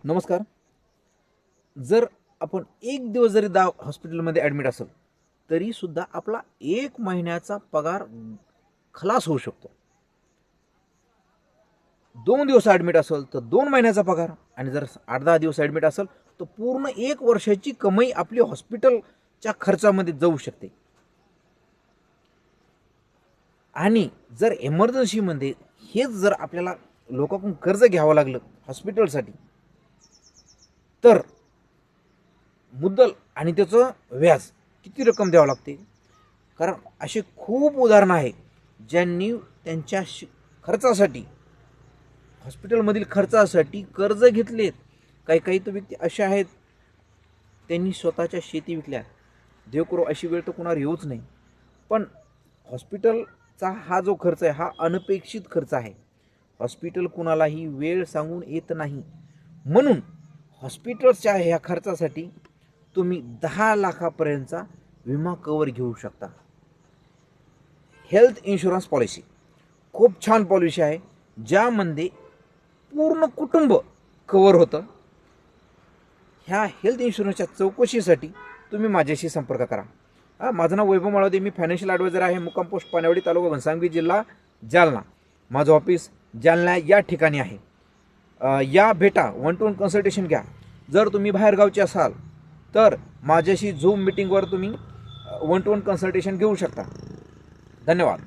नमस्कार. जर आपण एक दिवस जरी हॉस्पिटलमध्ये ॲडमिट असेल तरी सुद्धा आपला 1 महिन्याचा पगार खलास होऊ शकतो. 2 दिवस ॲडमिट असेल तर 2 महिन्याचा पगार, आणि जर 8-10 दिवस ॲडमिट असेल तर पूर्ण 1 वर्षाची कमाई आपली हॉस्पिटलच्या खर्चामध्ये जाऊ शकते. आणि जर इमर्जन्सीमध्ये हेच जर आपल्याला लोकांकडून कर्ज घ्यावं लागलं हॉस्पिटलसाठी, तर मुद्दल आणि त्याचं व्याज किती रक्कम द्यावं लागते. कारण असे खूप उदाहरणं आहेत ज्यांनी त्यांच्या खर्चासाठी, हॉस्पिटलमधील खर्चासाठी कर्ज घेतलेत. काही काही तर व्यक्ती अशा आहेत त्यांनी स्वतःच्या शेती विकल्या. देव करो अशी वेळ तर कोणावर येऊच नाही. पण हॉस्पिटलचा हा जो खर्च आहे हा अनपेक्षित खर्च आहे. हॉस्पिटल कुणालाही वेळ सांगून येत नाही. म्हणून हॉस्पिटलच्या ह्या खर्चासाठी तुम्ही 10 लाखापर्यंतचा विमा कवर घेऊ शकता. हेल्थ इन्शुरन्स पॉलिसी खूप छान पॉलिसी आहे ज्यामध्ये पूर्ण कुटुंब कवर होतं. ह्या हेल्थ इन्शुरन्सच्या चौकशीसाठी तुम्ही माझ्याशी संपर्क करा. माझं नाव वैभव माळवदे. मी फायनान्शियल ॲडवायझर आहे. मुक्काम पोस्ट पानेवाडी, तालुका घनसावंगी, जिल्हा जालना. माझं ऑफिस जालना या ठिकाणी आहे. या भेटा, 1-to-1 कन्सल्टेशन घ्या. जर तुम्ही बाहेरगावचे असाल तर माझ्याशी झूम मीटिंगवर तुम्ही 1-to-1 कन्सल्टेशन घेऊ शकता. धन्यवाद.